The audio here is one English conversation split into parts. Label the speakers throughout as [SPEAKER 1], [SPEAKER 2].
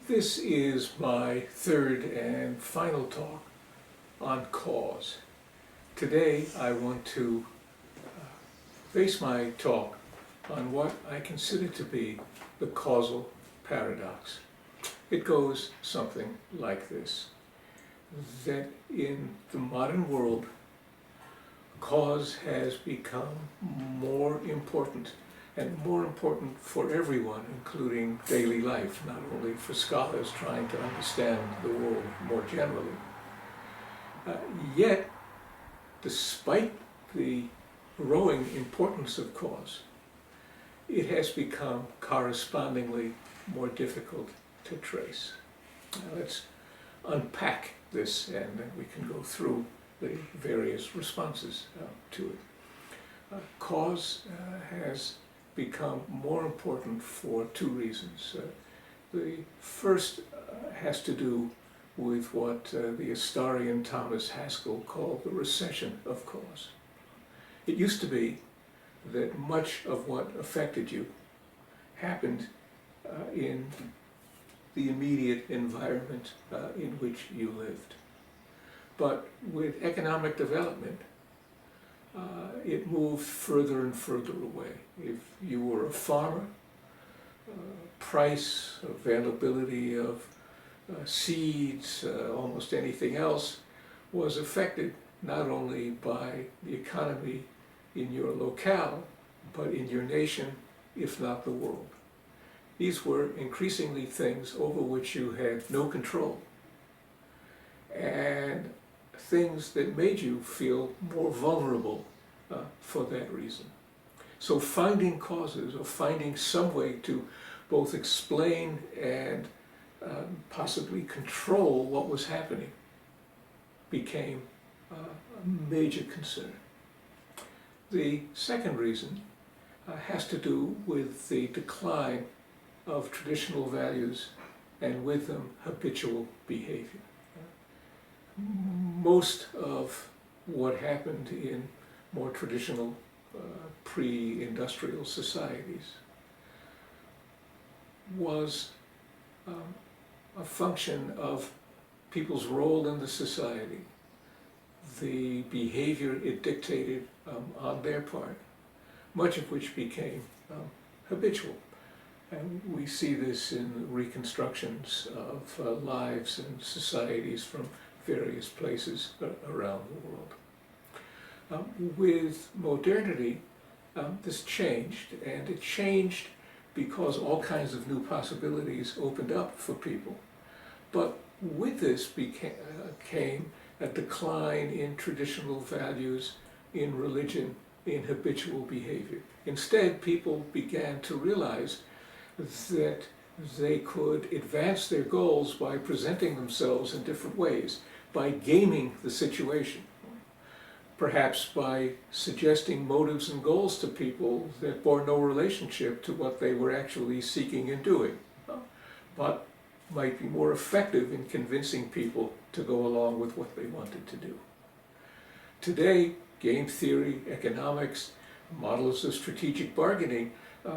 [SPEAKER 1] This is my third and final talk on cause. Today I want to base my talk on what I consider to be the causal paradox. It goes something like this, that in the modern world, cause has become more important, and more important for everyone, including daily life, not only for scholars trying to understand the world more generally. Yet, despite the growing importance of cause, it has become correspondingly more difficult to trace. Now, let's unpack this, and then we can go through the various responses to it. Cause has become more important for two reasons. The first has to do with what the historian Thomas Haskell called the recession of cause. It used to be that much of what affected you happened in the immediate environment in which you lived. But with economic development, it moved further and further away. If you were a farmer, price, availability of seeds, almost anything else was affected not only by the economy in your locale, but in your nation, if not the world. These were increasingly things over which you had no control, and things that made you feel more vulnerable for that reason. So finding causes, or finding some way to both explain and possibly control what was happening, became a major concern. The second reason has to do with the decline of traditional values, and with them habitual behavior. Most of what happened in more traditional pre-industrial societies was a function of people's role in the society, the behavior it dictated on their part, much of which became habitual. And we see this in reconstructions of lives and societies from various places around the world. With modernity, this changed, and it changed because all kinds of new possibilities opened up for people. But with this came a decline in traditional values, in religion, in habitual behavior. Instead, people began to realize that they could advance their goals by presenting themselves in different ways, by gaming the situation, perhaps by suggesting motives and goals to people that bore no relationship to what they were actually seeking and doing, but might be more effective in convincing people to go along with what they wanted to do. Today, game theory, economics, models of strategic bargaining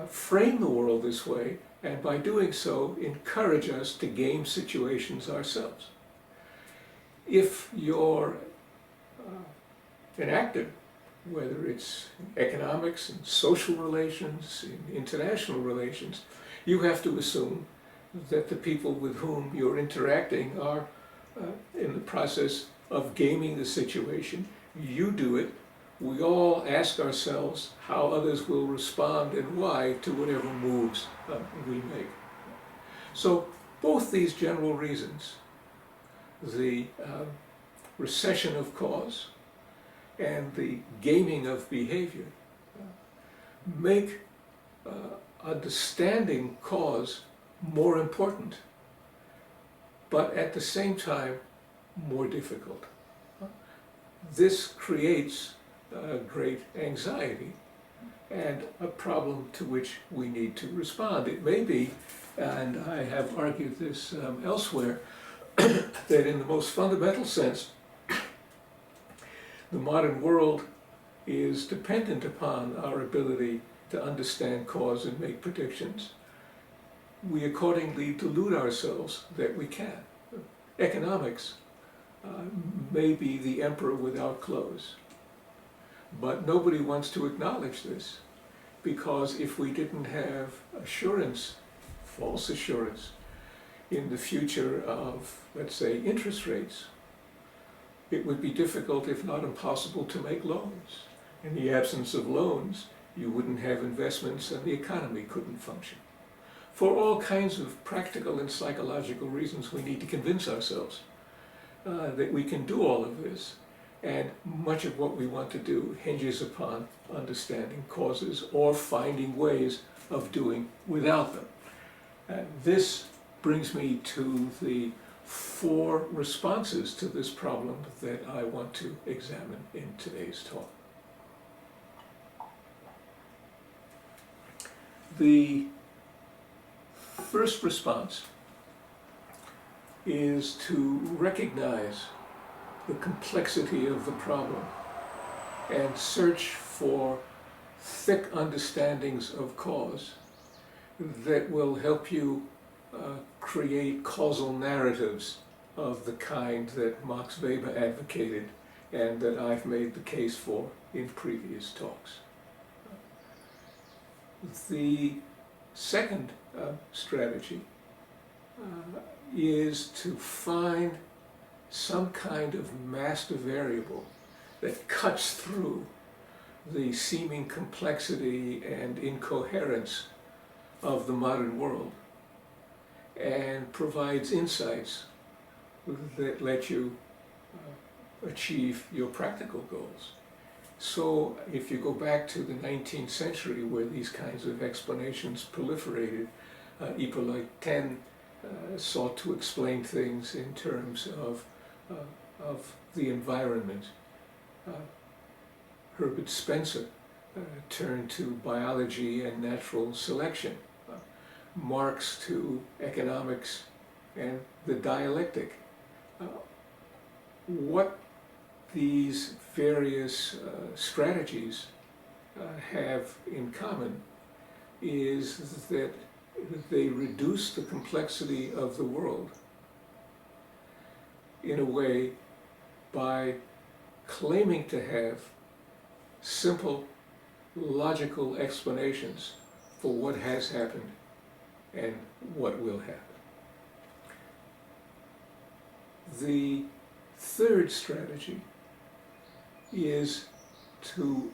[SPEAKER 1] frame the world this way, and by doing so, encourage us to game situations ourselves. If you're an actor, whether it's in economics and social relations, in international relations, you have to assume that the people with whom you're interacting are in the process of gaming the situation. You do it. We all ask ourselves how others will respond and why to whatever moves we make. So both these general reasons, the recession of cause and the gaming of behavior, make understanding cause more important, but at the same time more difficult. This creates great anxiety and a problem to which we need to respond. It may be, and I have argued this elsewhere, that in the most fundamental sense, the modern world is dependent upon our ability to understand cause and make predictions. we accordingly delude ourselves that we can. Economics may be the emperor without clothes, but nobody wants to acknowledge this, because if we didn't have assurance, false assurance, in the future of, let's say, interest rates, it would be difficult, if not impossible, to make loans. In the absence of loans, you wouldn't have investments and the economy couldn't function. For all kinds of practical and psychological reasons, we need to convince ourselves that we can do all of this, and much of what we want to do hinges upon understanding causes or finding ways of doing without them. This brings me to the 4 responses to this problem that I want to examine in today's talk. The first response is to recognize the complexity of the problem and search for thick understandings of cause that will help you create causal narratives of the kind that Max Weber advocated and that I've made the case for in previous talks. The second strategy is to find some kind of master variable that cuts through the seeming complexity and incoherence of the modern world and provides insights that let you achieve your practical goals. So if you go back to the 19th century, where these kinds of explanations proliferated, Hippolyte Taine sought to explain things in terms of the environment. Herbert Spencer turned to biology and natural selection. Marx to economics and the dialectic. What these various strategies have in common is that they reduce the complexity of the world in a way by claiming to have simple, logical explanations for what has happened and what will happen. The third strategy is to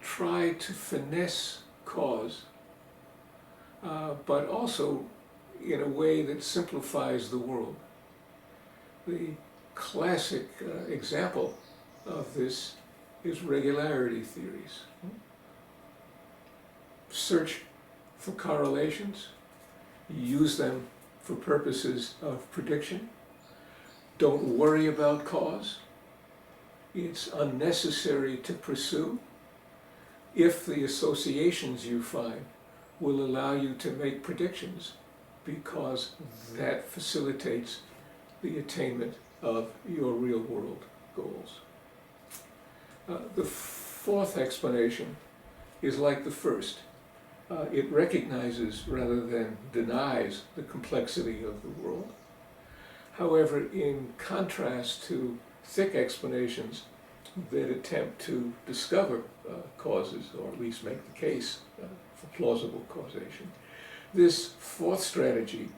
[SPEAKER 1] try to finesse cause, but also in a way that simplifies the world. The classic example of this is regularity theories. Search for correlations, use them for purposes of prediction. Don't worry about cause. It's unnecessary to pursue if the associations you find will allow you to make predictions, because that facilitates the attainment of your real-world goals. The fourth explanation is like the first. It recognizes rather than denies the complexity of the world. However, in contrast to thick explanations that attempt to discover causes, or at least make the case for plausible causation, this fourth strategy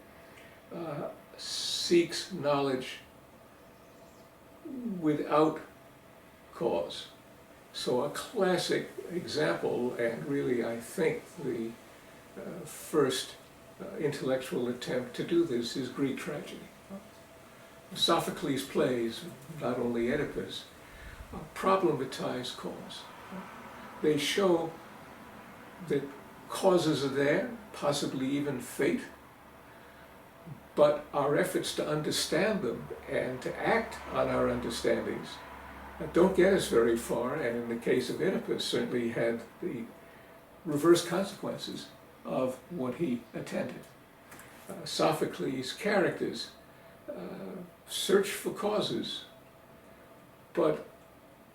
[SPEAKER 1] seeks knowledge without cause. So a classic example, and really I think the first intellectual attempt to do this, is Greek tragedy. Sophocles' plays, not only Oedipus, problematize cause. They show that causes are there, possibly even fate, but our efforts to understand them and to act on our understandings don't get us very far, and in the case of Oedipus certainly had the reverse consequences of what he attended. Sophocles' characters search for causes, but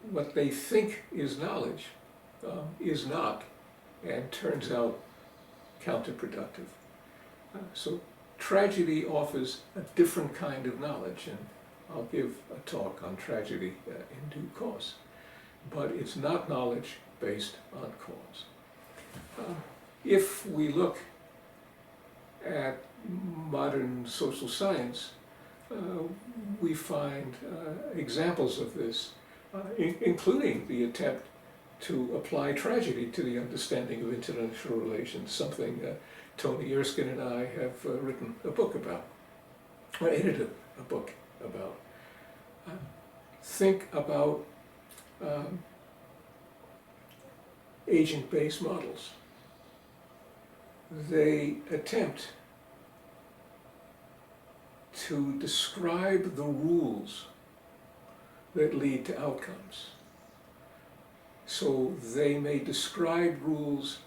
[SPEAKER 1] what they think is knowledge is not, and turns out counterproductive. So tragedy offers a different kind of knowledge, and I'll give a talk on tragedy in due course. But it's not knowledge based on cause. If we look at modern social science, we find examples of this, including the attempt to apply tragedy to the understanding of international relations, something Tony Erskine and I have written a book about, or edited a book about. Think about agent-based models. They attempt to describe the rules that lead to outcomes. So they may describe rules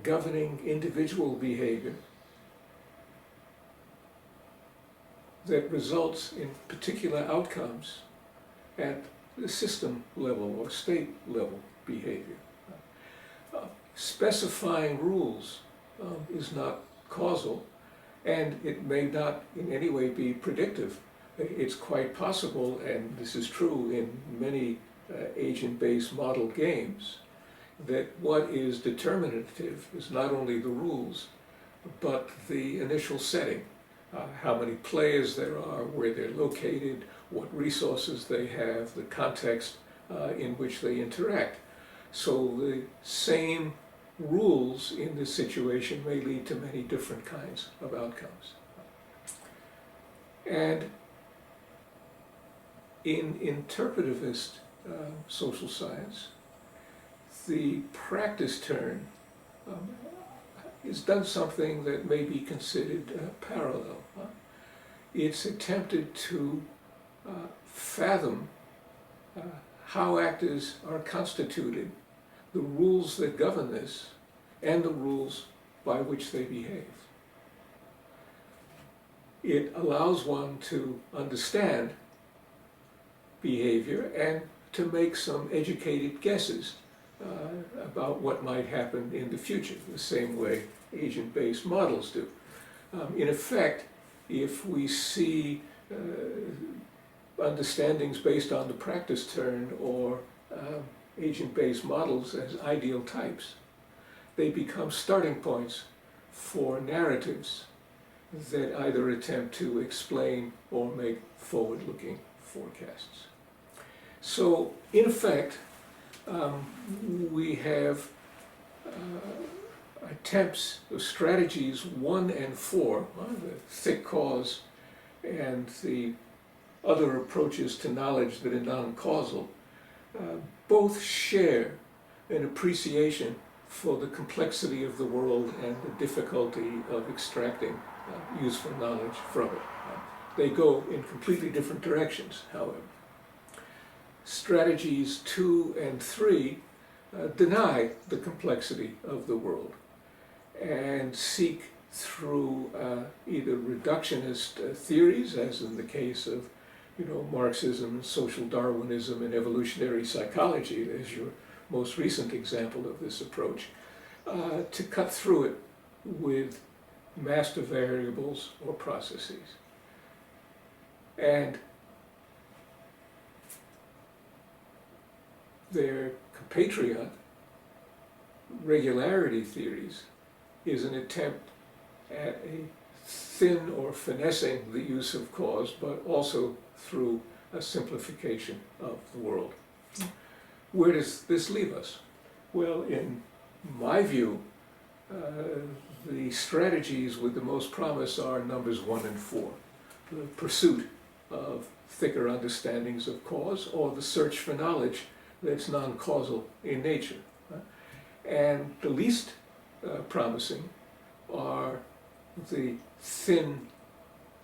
[SPEAKER 1] governing individual behavior that results in particular outcomes at the system level or state level behavior. Specifying rules is not causal, and it may not in any way be predictive. It's quite possible, and this is true in many agent-based model games, that what is determinative is not only the rules, but the initial setting. How many players there are, where they're located, what resources they have, the context in which they interact. So the same rules in this situation may lead to many different kinds of outcomes. And in interpretivist social science, the practice turn has done something that may be considered parallel. It's attempted to fathom how actors are constituted, the rules that govern this, and the rules by which they behave. It allows one to understand behavior and to make some educated guesses about what might happen in the future, the same way agent-based models do. In effect, if we see understandings based on the practice turn or agent-based models as ideal types, they become starting points for narratives that either attempt to explain or make forward-looking forecasts. So, in effect, we have attempts of strategies 1 and 4, the thick cause and the other approaches to knowledge that are non-causal, both share an appreciation for the complexity of the world and the difficulty of extracting useful knowledge from it. They go in completely different directions, however. Strategies 2 and 3 deny the complexity of the world and seek through either reductionist theories, as in the case of Marxism, social Darwinism, and evolutionary psychology, as your most recent example of this approach, to cut through it with master variables or processes. And their compatriot, regularity theories, is an attempt at a thin or finessing the use of cause, but also through a simplification of the world. Where does this leave us? Well, in my view, the strategies with the most promise are numbers 1 and 4. The pursuit of thicker understandings of cause, or the search for knowledge that's non-causal in nature. And the least promising are the thin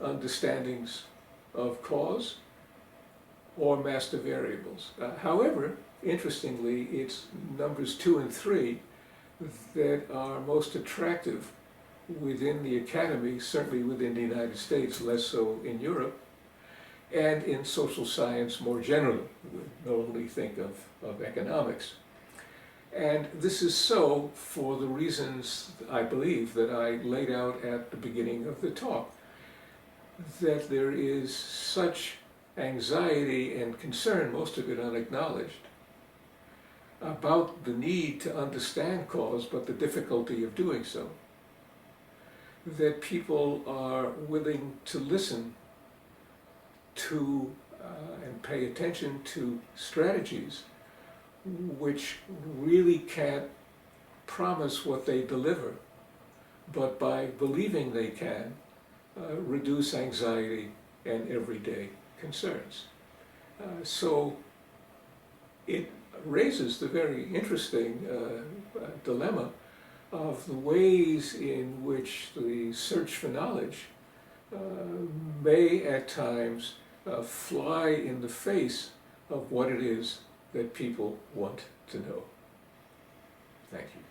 [SPEAKER 1] understandings of cause or master variables. However, interestingly, it's numbers 2 and 3 that are most attractive within the academy, certainly within the United States, less so in Europe, and in social science more generally. We not only think of economics. And this is so for the reasons, I believe, that I laid out at the beginning of the talk, that there is such anxiety and concern, most of it unacknowledged, about the need to understand cause, but the difficulty of doing so, that people are willing to listen to and pay attention to strategies which really can't promise what they deliver, but by believing they can, reduce anxiety and everyday concerns. So it raises the very interesting dilemma of the ways in which the search for knowledge may at times fly in the face of what it is that people want to know. Thank you.